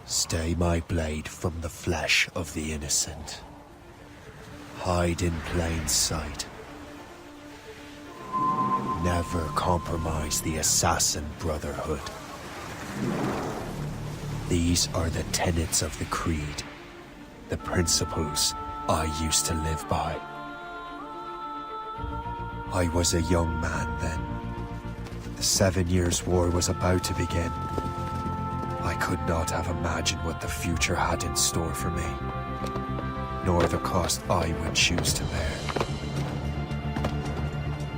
Stay my blade from the flesh of the innocent. Hide in plain sight. Never compromise the Assassin Brotherhood. These are the tenets of the Creed, the principles I used to live by. I was a young man then. The 7 Years' War was about to begin. I could not have imagined what the future had in store for me, nor the cost I would choose to bear.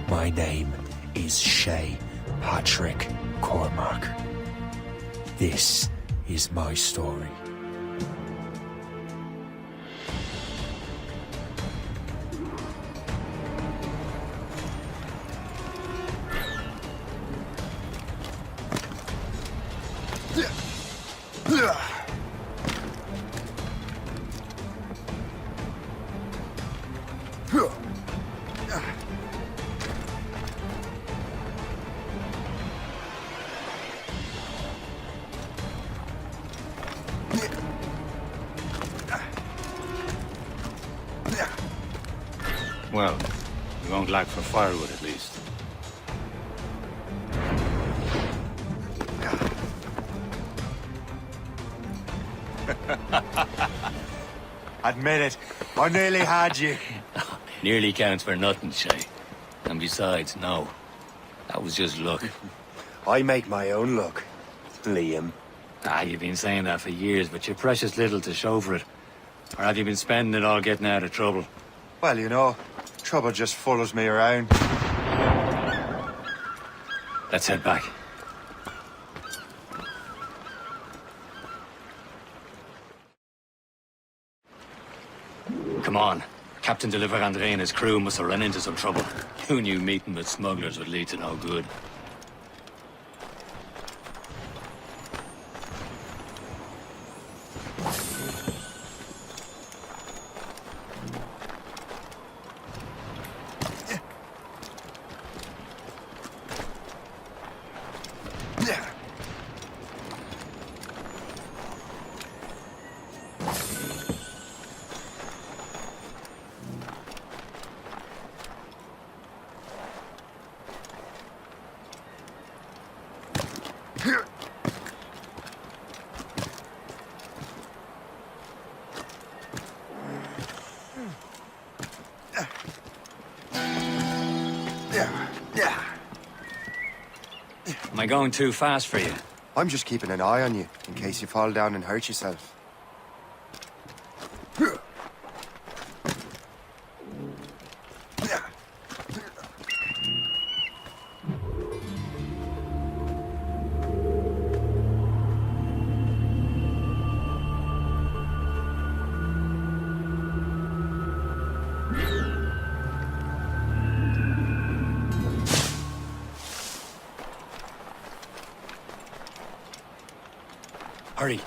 My name is Shay Patrick Cormac. This is my story. Well, we won't lack for firewood at least. Admit it, I nearly had you. Nearly counts for nothing, Shay. And besides, no. That was just luck. I make my own luck, Liam. You've been saying that for years, but you're precious little to show for it. Or have you been spending it all getting out of trouble? Well, you know, trouble just follows me around. Let's head back. Come on. Captain de Andre and his crew must have run into some trouble. Who knew meeting with smugglers would lead to no good? Am I going too fast for you? I'm just keeping an eye on you, in case you fall down and hurt yourself. Hurry.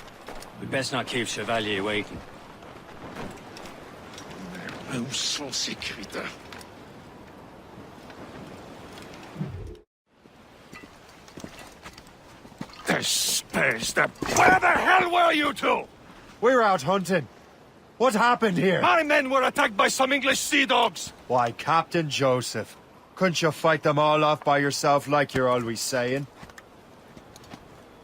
We'd best not keep Chevalier waiting. Où sont ces crétins? Espèce de... Where the hell were you two? We're out hunting. What happened here? My men were attacked by some English sea dogs. Why, Captain Joseph. Couldn't you fight them all off by yourself like you're always saying?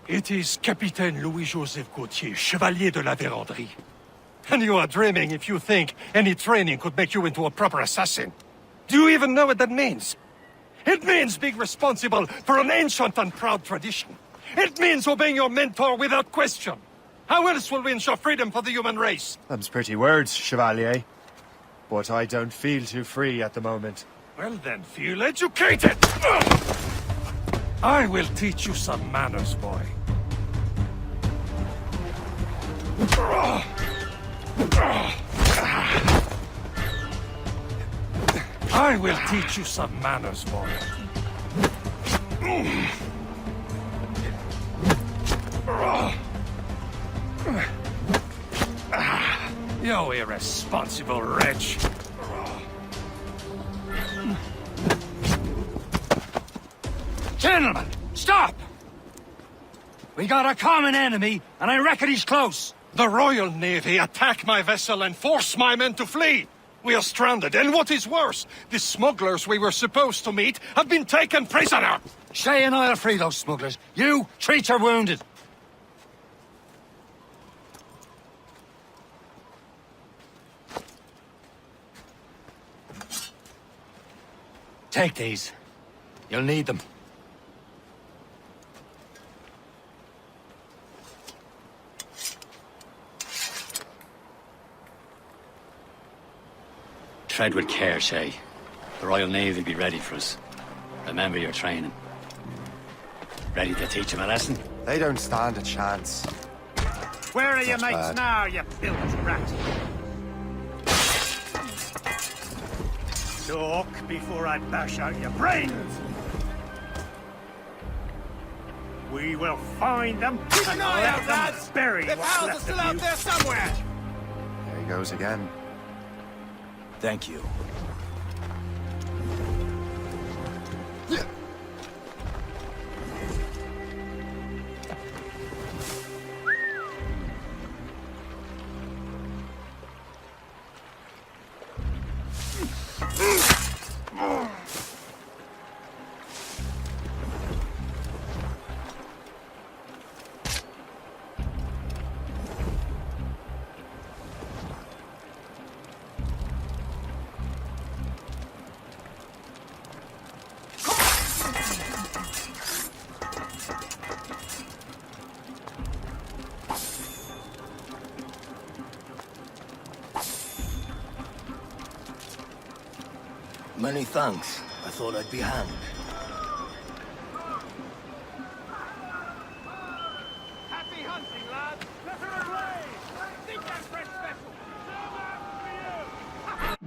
It is Capitaine Louis-Joseph Gauthier, Chevalier de la Vérendrye. And you are dreaming if you think any training could make you into a proper assassin. Do you even know what that means? It means being responsible for an ancient and proud tradition. It means obeying your mentor without question. How else will we ensure freedom for the human race? Them's pretty words, Chevalier. But I don't feel too free at the moment. Well then, feel educated! I will teach you some manners, boy. I will teach you some manners, boy. You irresponsible wretch. Gentlemen, stop! We got a common enemy, and I reckon he's close. The Royal Navy attack my vessel and force my men to flee. We are stranded, and what is worse, the smugglers we were supposed to meet have been taken prisoner. Shay and I'll free those smugglers. You, treat your wounded. Take these. You'll need them. Tread with care, Shay. The Royal Navy will be ready for us. Remember your training. Ready to teach them a lesson? They don't stand a chance. Where are your Not mates bad. now, you bilge rat? Talk before I bash out your brains! We will find them and let them bury what's left of you. There he goes again. Thank you. Many thanks. I thought I'd be hanged. Happy hunting, lads! Let her ablaze! Think that fresh vessel! No mark for you!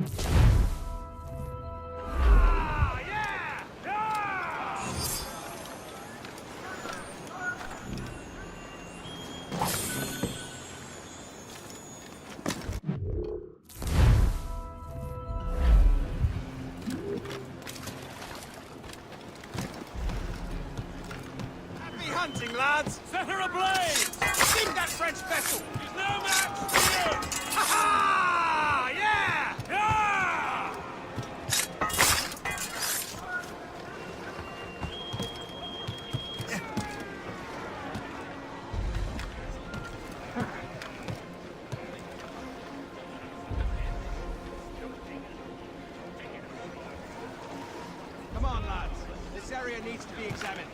Ah, yeah! Yeah! Happy hunting, lads! Set her ablaze! Sink that French vessel! She's no match for you! Ha ha! Yeah! Yeah! Come on, lads. This area needs to be examined.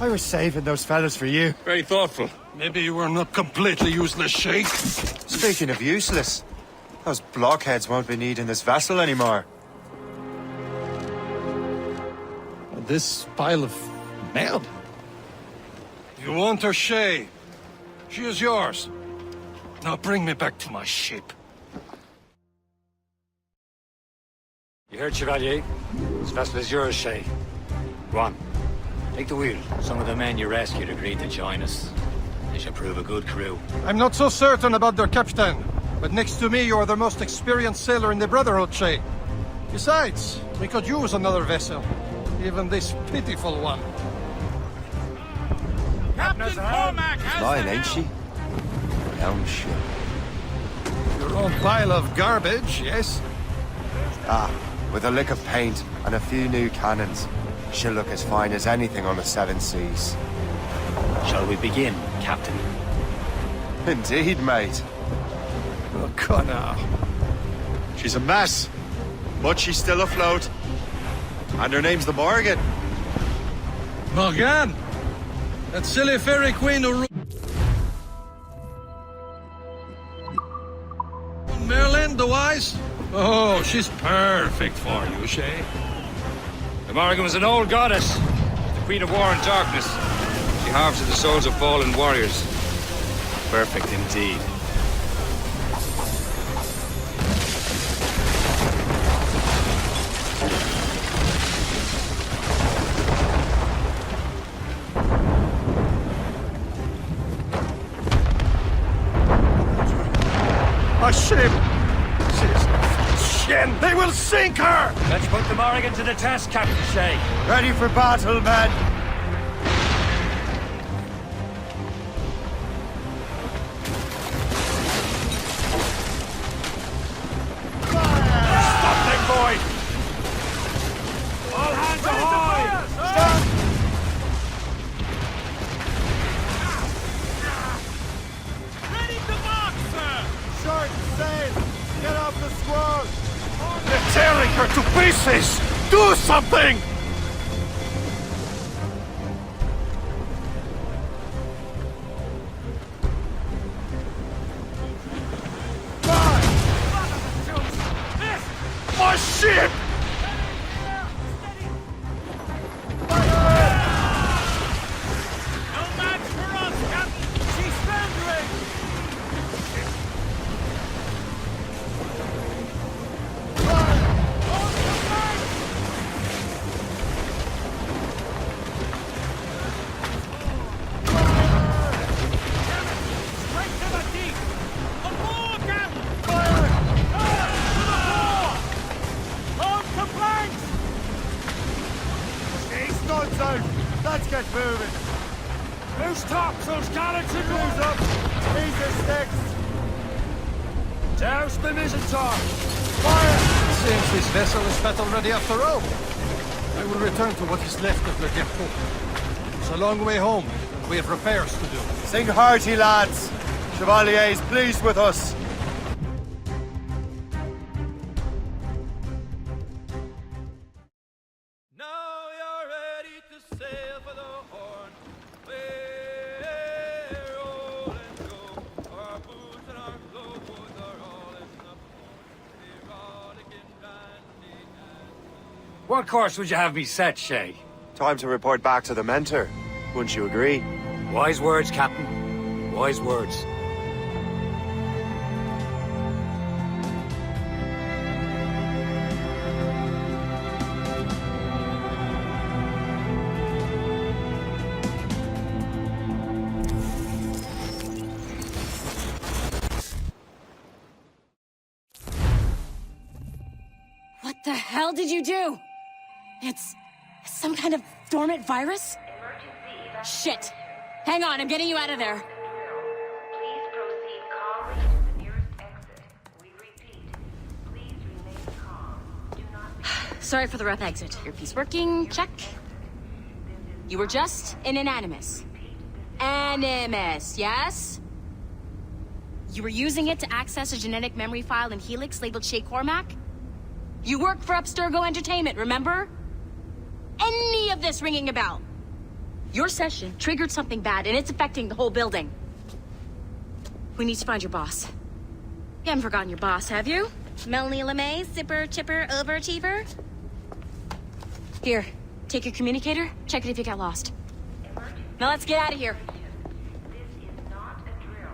I was saving those fellas for you. Very thoughtful. Maybe you were not completely useless, Sheikh. Speaking of useless, those blockheads won't be needing this vessel anymore. This pile of mail? You want her, Shay? She is yours. Now bring me back to my ship. You heard, Chevalier? This vessel is yours, Shay. Go on. Take the wheel. Some of the men you rescued agreed to join us. They should prove a good crew. I'm not so certain about their captain, but next to me you are the most experienced sailor in the Brotherhood, Shay. Besides, we could use another vessel. Even this pitiful one. Captain Cormac has Lying, the ain't she? helm. My own ship. Your own pile of garbage, yes? Ah, with a lick of paint and a few new cannons. She'll look as fine as anything on the Seven Seas. Shall we begin, Captain? Indeed, mate. Oh, connard. She's a mess, but she's still afloat. And her name's the Morgan. Morgan! That silly fairy queen who... Merlin, the Wise? Oh, she's perfect for you, Shay. The Morrigan was an old goddess, the queen of war and darkness. She harvested the souls of fallen warriors. Perfect indeed. A ship! Shin! They will sink her! Let's put the Morrigan to the test, Captain Shay. Ready for battle, men! Stop them, boy! All hands ahoy! Stand! Ready to march, sir! Short sail! Get off the squall! They're tearing her to pieces! Do something! My ship! No match for us, Captain! She's foundering! Straight to the deep! Aboard, Captain! Fire! To the fore! On to planks! Stay studs out! Let's get moving! Loose tops, those gallants and Cruise up! Ease the sticks! Douse the mizzen top! Seems this vessel is battle ready after all. I will return to what is left of Le Depot. It's a long way home. We have repairs to do. Sing hearty, lads! Chevalier is pleased with us. Now you're ready to sail for the Horn. We're all and go. Our boots and our clothes are all in the port. We're rollicking dandy and... What course would you have me set, Shay? Time to report back to the mentor. Wouldn't you agree? Wise words, Captain. Wise words. What the hell did you do? It's some kind of dormant virus? Shit! Hang on, I'm getting you out of there. Please proceed calmly to the nearest exit. We repeat, please remain calm. Do not... Sorry for the rough exit. Earpiece working, check. You were just in an Animus. Animus, yes? You were using it to access a genetic memory file in Helix labeled Shay Cormac? You worked for Abstergo Entertainment, remember? Any of this ringing a bell? Your session triggered something bad, and it's affecting the whole building. We need to find your boss. You haven't forgotten your boss, have you? Melanie LeMay, zipper, chipper, overachiever? Here, take your communicator, check it if you got lost. Now let's get out of here. This is not a drill.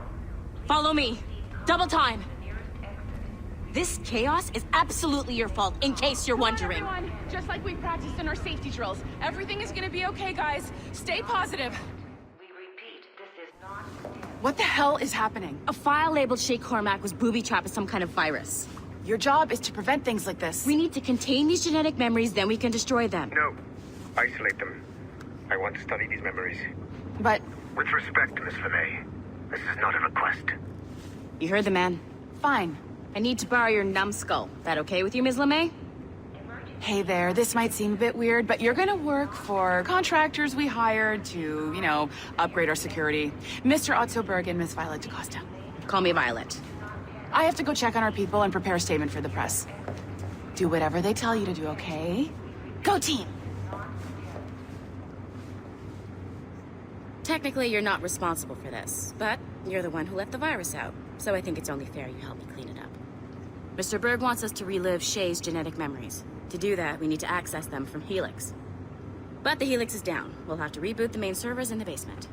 Follow me. Double time. This chaos is absolutely your fault, in case you're wondering. Everyone, just like we practiced in our safety drills. Everything is gonna be okay, guys. Stay positive. We repeat, this is not... What the hell is happening? A file labeled Shay Cormac was booby-trapped with some kind of virus. Your job is to prevent things like this. We need to contain these genetic memories, then we can destroy them. No. Isolate them. I want to study these memories. But With respect, Miss LeMay, this is not a request. You heard the man. fine. I need to borrow your numbskull. That okay with you, Ms. LeMay? Hey there, this might seem a bit weird, but you're gonna work for contractors we hired to, you know, upgrade our security. Mr. Otto Berg and Miss Violet DaCosta. Call me Violet. I have to go check on our people and prepare a statement for the press. Do whatever they tell you to do, okay? Go team! Technically, you're not responsible for this, but you're the one who let the virus out, so I think it's only fair you help me clean it up. Mr. Berg wants us to relive Shay's genetic memories. To do that, we need to access them from Helix. But the Helix is down. We'll have to reboot the main servers in the basement.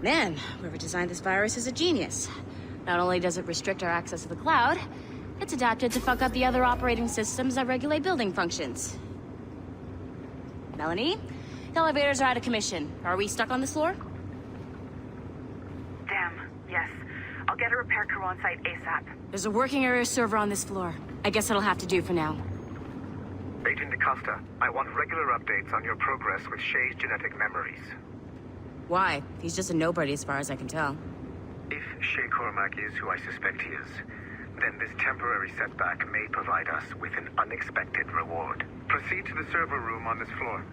Man, whoever designed this virus is a genius. Not only does it restrict our access to the cloud, it's adapted to fuck up the other operating systems that regulate building functions. Melanie? The elevators are out of commission. Are we stuck on this floor? Damn, yes. I'll get a repair crew on site ASAP. There's a working area server on this floor. I guess it'll have to do for now. Agent DaCosta, I want regular updates on your progress with Shay's genetic memories. Why? He's just a nobody as far as I can tell. If Shay Cormac is who I suspect he is, then this temporary setback may provide us with an unexpected reward. Proceed to the server room on this floor.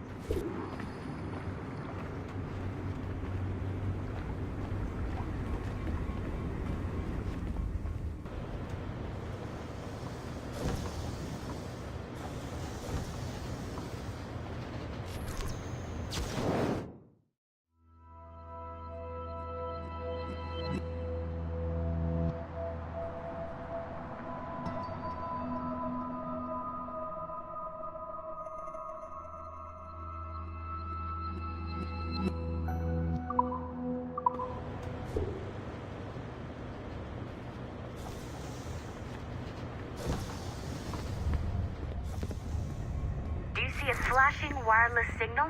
See a flashing wireless signal?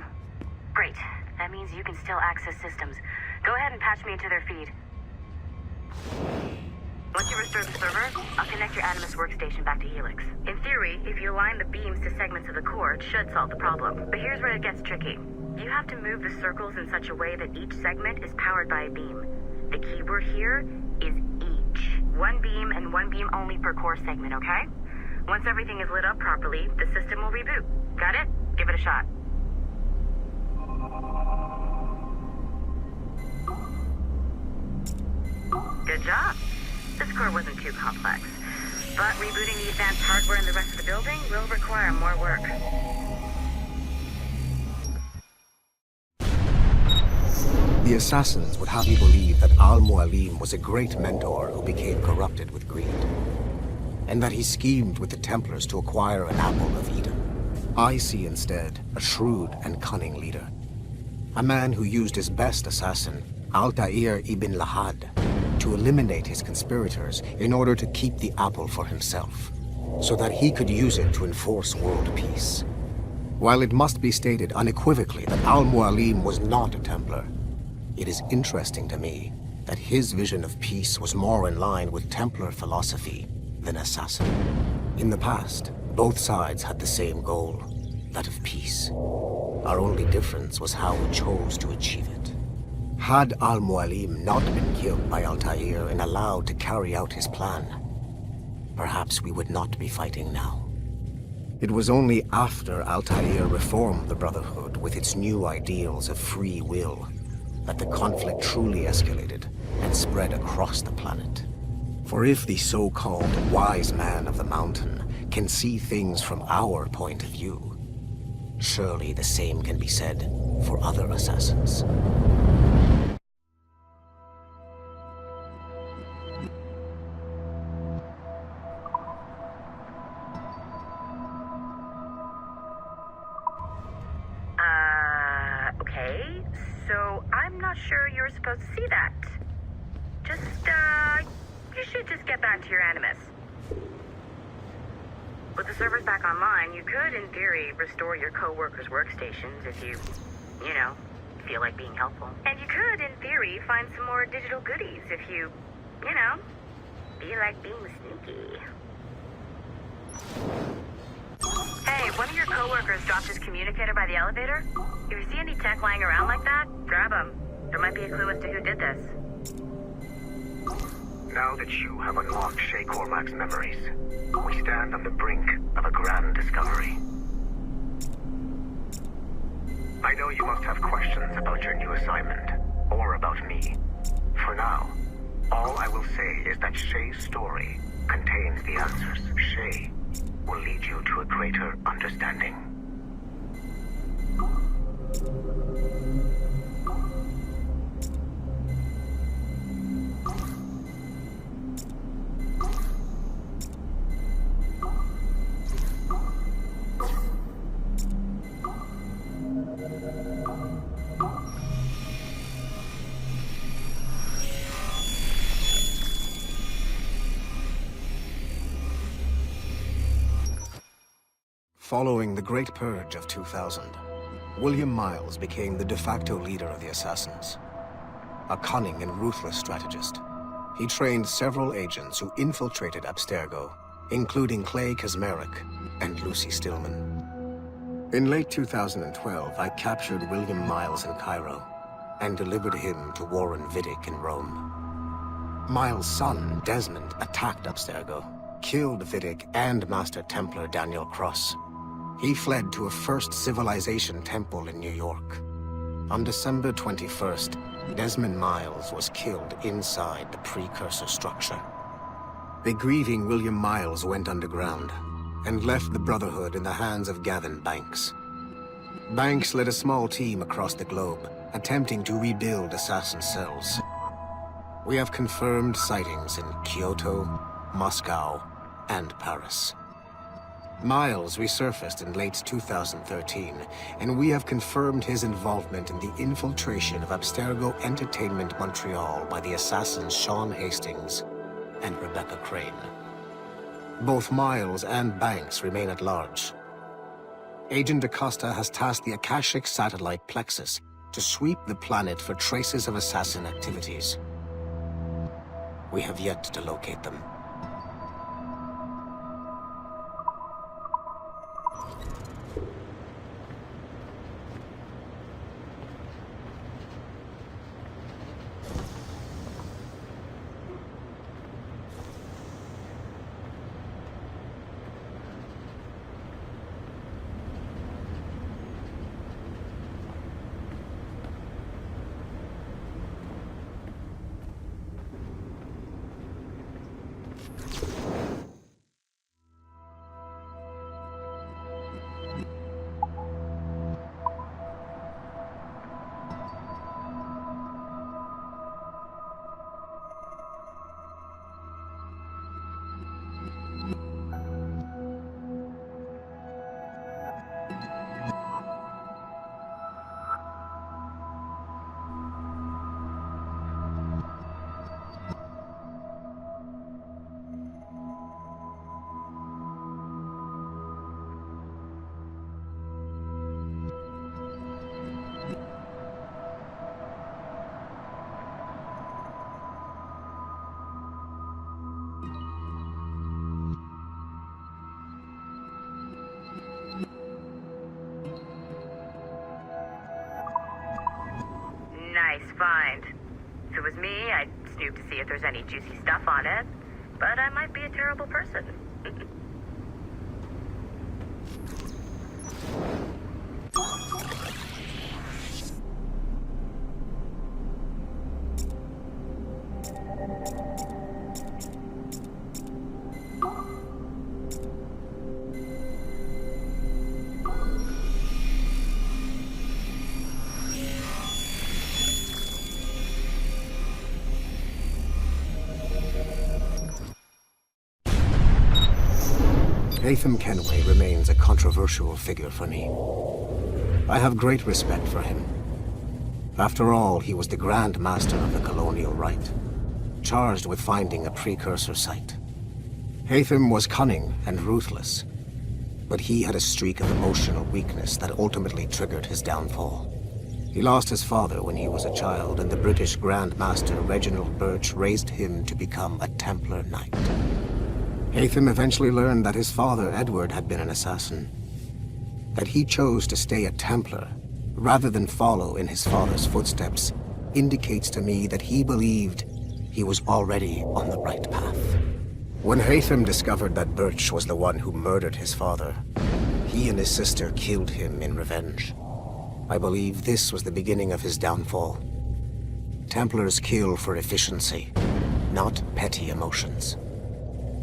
Great. That means you can still access systems. Go ahead and patch me into their feed. Once you restore the server, I'll connect your Animus workstation back to Helix. In theory, if you align the beams to segments of the core, it should solve the problem. But here's where it gets tricky. You have to move the circles in such a way that each segment is powered by a beam. The keyword here is each. One beam and one beam only per core segment, okay? Once everything is lit up properly, the system will reboot. Got it? Give it a shot. Good job. This core wasn't too complex. But rebooting the advanced hardware in the rest of the building will require more work. The assassins would have you believe that Al-Mualim was a great mentor who became corrupted with greed, and that he schemed with the Templars to acquire an apple of Eden. I see instead a shrewd and cunning leader. A man who used his best assassin, Altair ibn Lahad, to eliminate his conspirators in order to keep the apple for himself, so that he could use it to enforce world peace. While it must be stated unequivocally that Al-Mualim was not a Templar, it is interesting to me that his vision of peace was more in line with Templar philosophy than assassin. In the past, both sides had the same goal, that of peace. Our only difference was how we chose to achieve it. Had Al-Mualim not been killed by Altair and allowed to carry out his plan, perhaps we would not be fighting now. It was only after Altair reformed the Brotherhood with its new ideals of free will that the conflict truly escalated and spread across the planet. For if the so-called wise man of the mountain can see things from our point of view, surely the same can be said for other assassins. Okay, so I'm not sure you're supposed to see that. You should just get back to your Animus. With the servers back online, you could, in theory, restore your co-workers' workstations if you feel like being helpful. And you could, in theory, find some more digital goodies if you feel like being sneaky. Hey, one of your co-workers dropped his communicator by the elevator. If you see any tech lying around like that, grab them. There might be a clue as to who did this. Now that you have unlocked Shay Cormac's memories, we stand on the brink of a grand discovery. I know you must have questions about your new assignment, or about me. For now, that Shay's story contains the answers. Shay will lead you to a greater understanding. Following the Great Purge of 2000, William Miles became the de facto leader of the Assassins. A cunning and ruthless strategist, he trained several agents who infiltrated Abstergo, including Clay Kazmarek and Lucy Stillman. In late 2012, I captured William Miles in Cairo and delivered him to Warren Vidic in Rome. Miles' son, Desmond, attacked Abstergo, killed Vidic and Master Templar Daniel Cross. He fled to a First Civilization temple in New York. On December 21st, Desmond Miles was killed inside the precursor structure. The grieving William Miles went underground and left the Brotherhood in the hands of Gavin Banks. Banks led a small team across the globe, attempting to rebuild assassin cells. We have confirmed sightings in Kyoto, Moscow, and Paris. Miles resurfaced in late 2013, and we have confirmed his involvement in the infiltration of Abstergo Entertainment Montreal by the assassins Sean Hastings and Rebecca Crane. Both Miles and Banks remain at large. Agent Acosta has tasked the Akashic satellite Plexus to sweep the planet for traces of assassin activities. We have yet to locate them. Nice find. If it was me, I'd snoop to see if there's any juicy stuff on it. But I might be a terrible person. Haytham Kenway remains a controversial figure for me. I have great respect for him. After all, he was the Grand Master of the Colonial Rite, charged with finding a precursor site. Haytham was cunning and ruthless, but he had a streak of emotional weakness that ultimately triggered his downfall. He lost his father when he was a child, and the British Grand Master Reginald Birch raised him to become a Templar Knight. Haytham eventually learned that his father, Edward, had been an assassin. That he chose to stay a Templar, rather than follow in his father's footsteps, indicates to me that he believed he was already on the right path. When Haytham discovered that Birch was the one who murdered his father, he and his sister killed him in revenge. I believe this was the beginning of his downfall. Templars kill for efficiency, not petty emotions.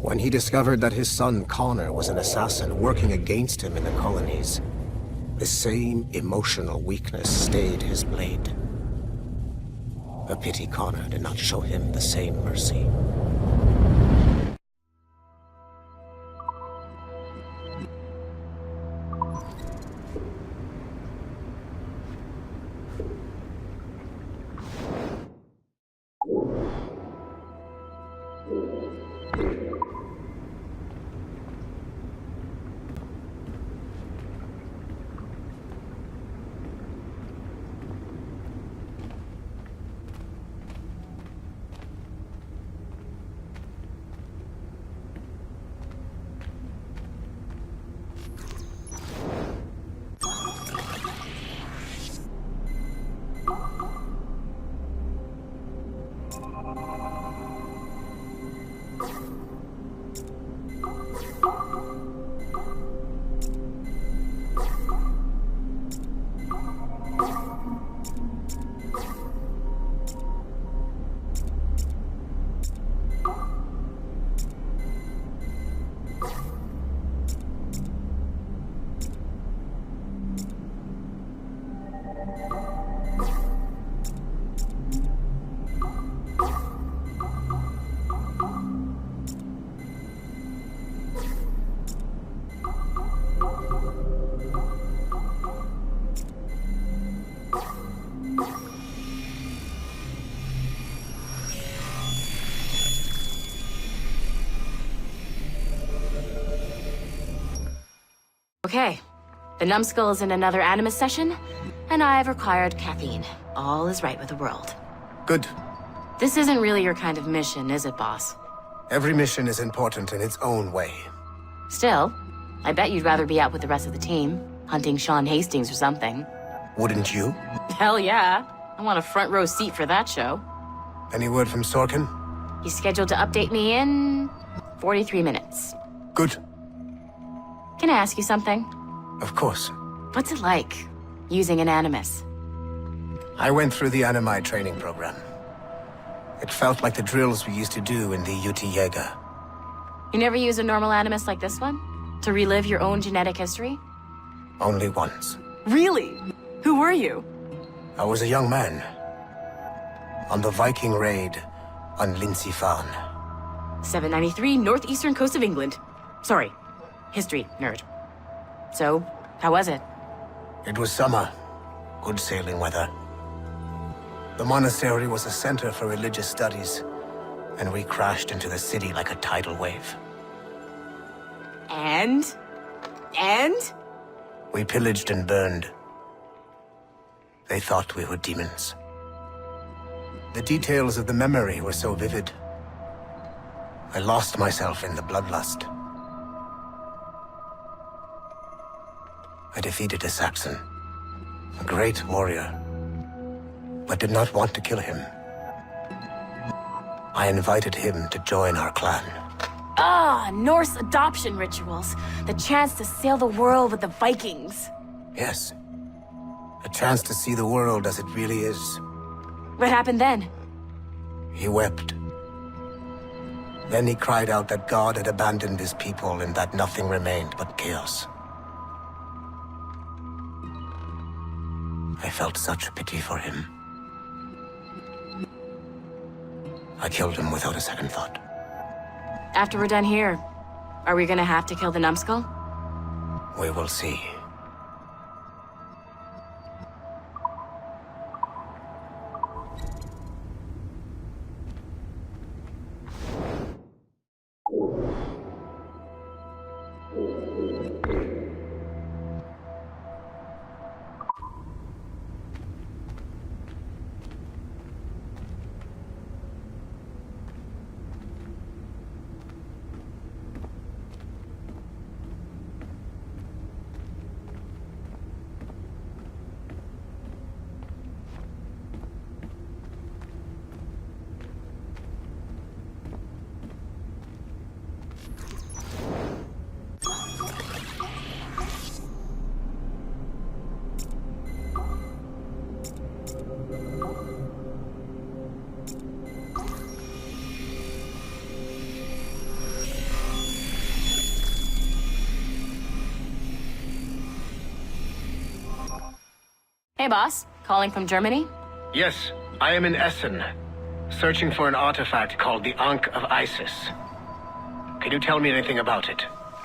When he discovered that his son Connor was an assassin working against him in the colonies, the same emotional weakness stayed his blade. A pity Connor did not show him the same mercy. Okay. The numbskull is in another Animus session, and I've required caffeine. All is right with the world. Good. This isn't really your kind of mission, is it, boss? Every mission is important in its own way. Still, I bet you'd rather be out with the rest of the team, hunting Sean Hastings or something. Wouldn't you? Hell yeah. I want a front row seat for that show. Any word from Sorkin? He's scheduled to update me in 43 minutes. Good. Can I ask you something? Of course. What's it like, using an Animus? I went through the Animai training program. It felt like the drills we used to do in the UT Jaeger. You never use a normal Animus like this one? To relive your own genetic history? Only once. Really? Who were you? I was a young man. On the Viking raid on Lindsey Farn. 793, northeastern coast of England. Sorry, history nerd. So, how was it? It was summer. Good sailing weather. The monastery was a center for religious studies, and we crashed into the city like a tidal wave. And? We pillaged and burned. They thought we were demons. The details of the memory were so vivid. I lost myself in the bloodlust. I defeated a Saxon, a great warrior, but did not want to kill him. I invited him to join our clan. Ah, Norse adoption rituals. The chance to sail the world with the Vikings. Yes. A chance to see the world as it really is. What happened then? He wept. Then he cried out that God had abandoned his people and that nothing remained but chaos. I felt such pity for him. I killed him without a second thought. After we're done here, are we gonna have to kill the numbskull? We will see. Hey, boss. Calling from Germany? Yes, I am in Essen, searching for an artifact called the Ankh of Isis. Can you tell me anything about it?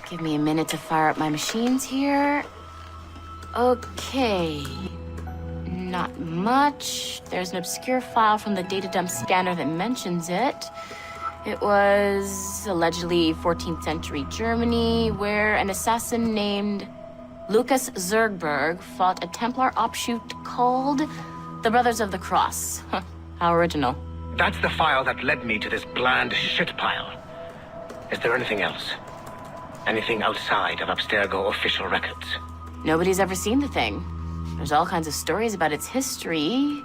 Give me a minute to fire up my machines here. Okay. Not much. There's an obscure file from the data dump scanner that mentions it. It was allegedly 14th century Germany, where an assassin named Lucas Zergberg fought a Templar offshoot called the Brothers of the Cross. How original. That's the file that led me to this bland shit pile. Is there anything else? Anything outside of Abstergo official records? Nobody's ever seen the thing. There's all kinds of stories about its history.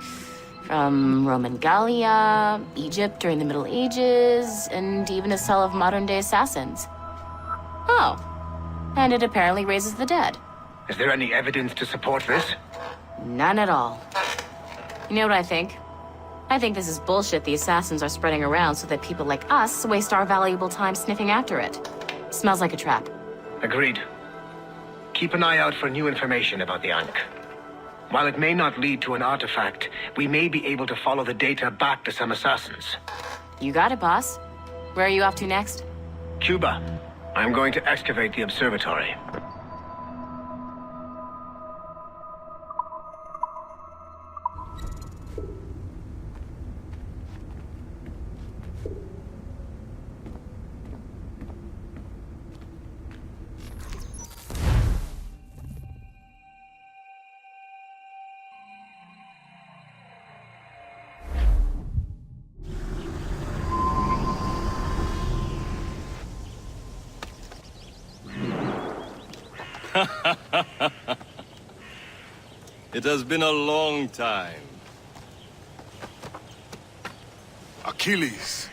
From Roman Gallia, Egypt during the Middle Ages, and even a cell of modern-day assassins. Oh. And it apparently raises the dead. Is there any evidence to support this? None at all. You know what I think? I think this is bullshit the assassins are spreading around so that people like us waste our valuable time sniffing after it. Smells like a trap. Agreed. Keep an eye out for new information about the Ankh. While it may not lead to an artifact, we may be able to follow the data back to some assassins. You got it, boss. Where are you off to next? Cuba. I'm going to excavate the observatory. It has been a long time. Achilles.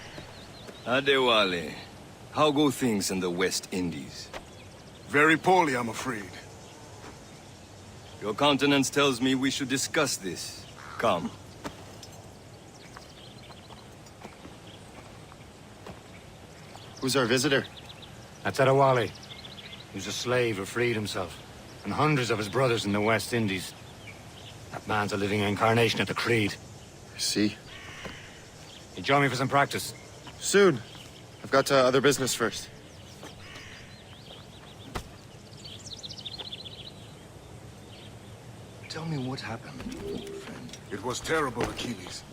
Adewale, how go things in the West Indies? Very poorly, I'm afraid. Your countenance tells me we should discuss this. Come. Who's our visitor? That's Adewale. He was a slave who freed himself, and hundreds of his brothers in the West Indies. That man's a living incarnation of the Creed. I see. You join me for some practice? Soon. I've got other business first. Tell me what happened, friend. It was terrible, Achilles.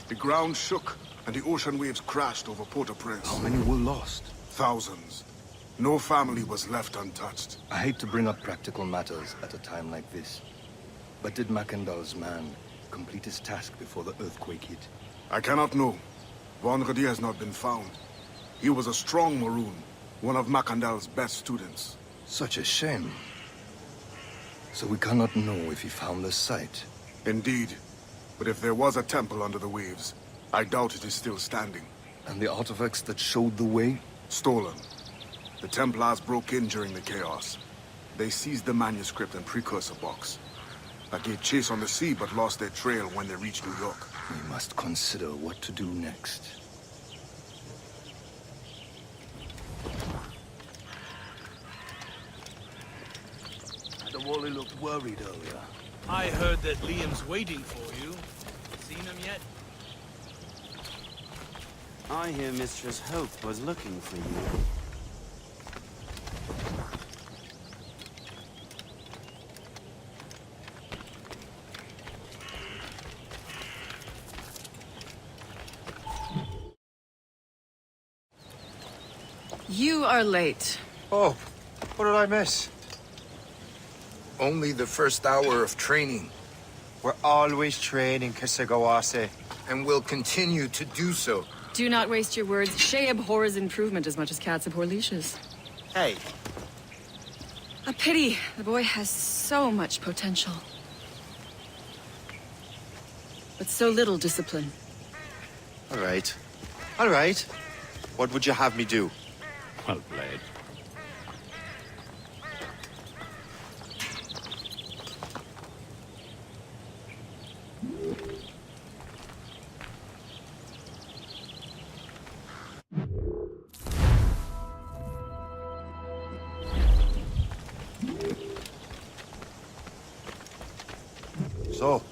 The ground shook, and the ocean waves crashed over Port-au-Prince. How many were lost? Thousands. No family was left untouched. I hate to bring up practical matters at a time like this. But did Mackandal's man complete his task before the earthquake hit? I cannot know. Vonredi has not been found. He was a strong Maroon, one of Mackandal's best students. Such a shame. So we cannot know if he found the site. Indeed. But if there was a temple under the waves, I doubt it is still standing. And the artifacts that showed the way? Stolen. The Templars broke in during the chaos. They seized the manuscript and precursor box. I gave chase on the sea, but lost their trail when they reached New York. We must consider what to do next. Adewale looked worried earlier. I heard that Liam's waiting for you. Seen him yet? I hear Mistress Hope was looking for you. You are late. Oh, what did I miss? Only the first hour of training. We're always training, Kisagawase. And will continue to do so. Do not waste your words. Shay abhors improvement as much as cats abhor leashes. Hey. A pity. The boy has so much potential. But so little discipline. All right. All right. What would you have me do? Well played. So,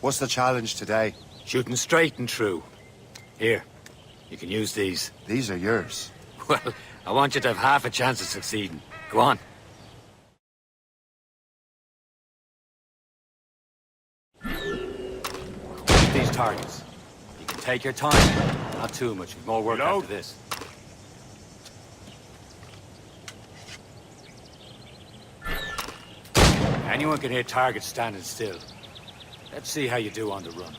what's the challenge today? Shooting straight and true. Here, you can use these. These are yours. Well, I want you to have half a chance of succeeding. Go on. Shoot these targets. You can take your time. Not too much. We've more work after this. Anyone can hit targets standing still. Let's see how you do on the run.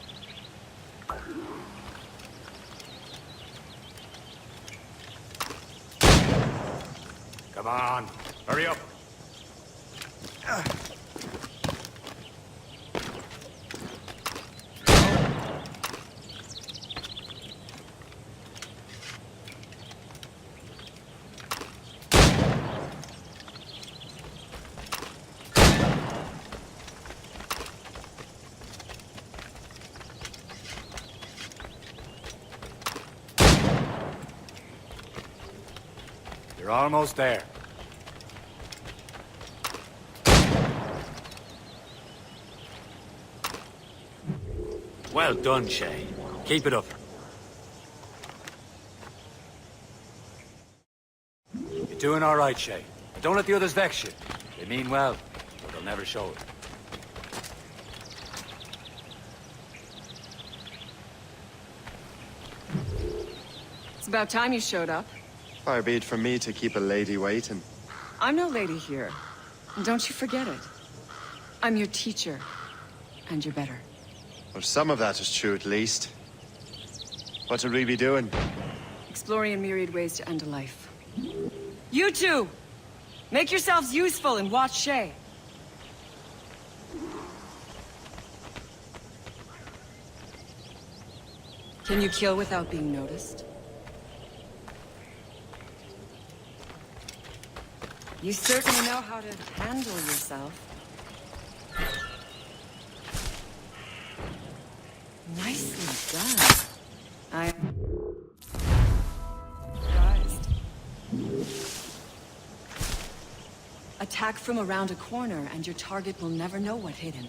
Come on, hurry up. You're almost there. Well done, Shay. Keep it up. You're doing all right, Shay. But don't let the others vex you. They mean well, but they'll never show it. It's about time you showed up. Far be it from me to keep a lady waiting. I'm no lady here. And don't you forget it. I'm your teacher. And you're better. Well, some of that is true at least. What should we be doing? Exploring a myriad ways to end a life. You two! Make yourselves useful and watch Shay. Can you kill without being noticed? You certainly know how to handle yourself. Nicely done. I'm surprised. Attack from around a corner, and your target will never know what hit him.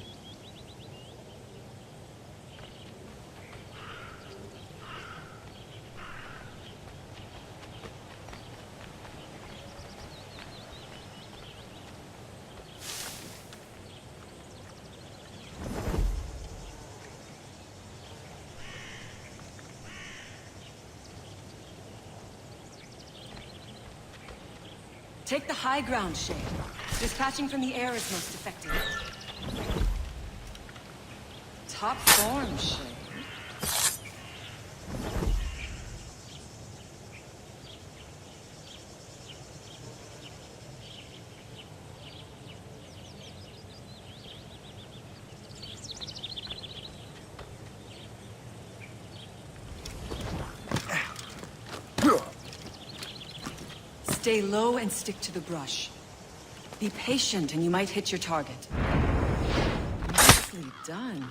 Take the high ground, Shay. Dispatching from the air is most effective. Top form, Shay. Stay low and stick to the brush. Be patient and you might hit your target. Nicely done.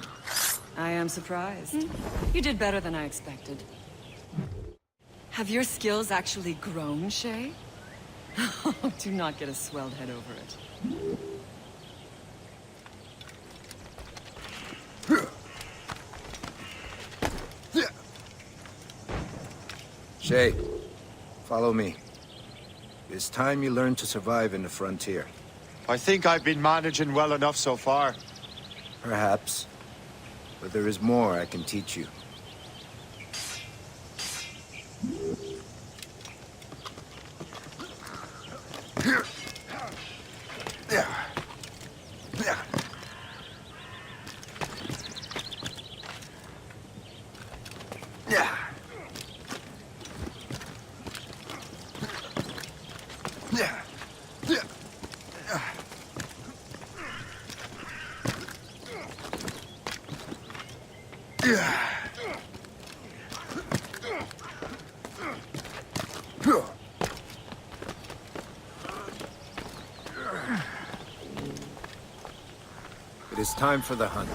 I am surprised. You did better than I expected. Have your skills actually grown, Shay? Do not get a swelled head over it. Shay, follow me. It's time you learn to survive in the frontier. I think I've been managing well enough so far. Perhaps. But there is more I can teach you. It is time for the hunt.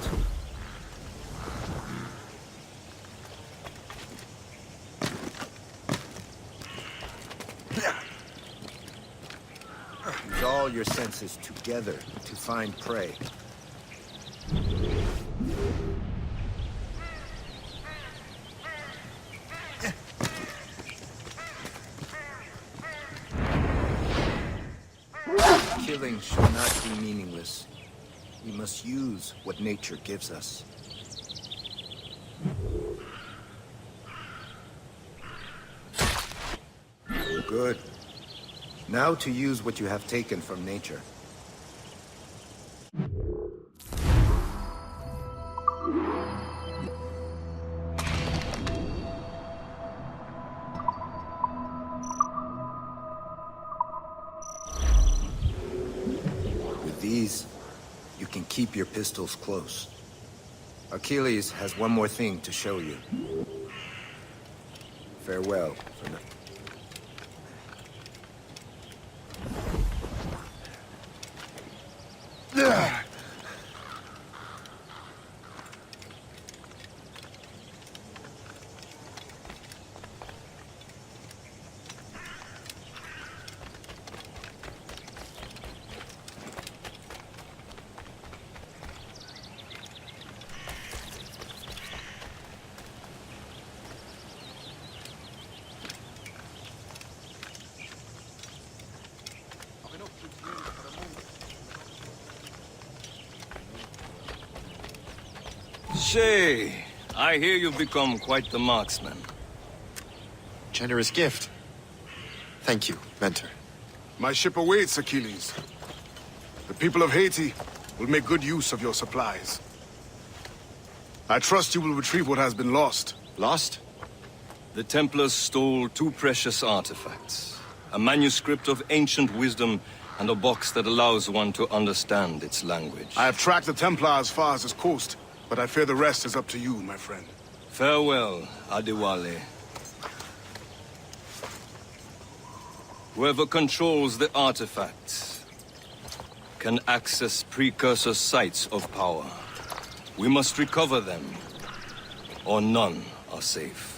Use all your senses together to find prey. Killing should not be meaningless. We must use what nature gives us. Good. Now to use what you have taken from nature. With these, you can keep your pistols close. Achilles has one more thing to show you. Farewell for now. Shay, I hear you've become quite the marksman. Generous gift. Thank you, Mentor. My ship awaits, Achilles. The people of Haiti will make good use of your supplies. I trust you will retrieve what has been lost. Lost? The Templars stole 2 precious artifacts. A manuscript of ancient wisdom and a box that allows one to understand its language. I have tracked the Templar as far as this coast, but I fear the rest is up to you, my friend. Farewell, Adewale. Whoever controls the artifacts can access precursor sites of power. We must recover them, or none are safe.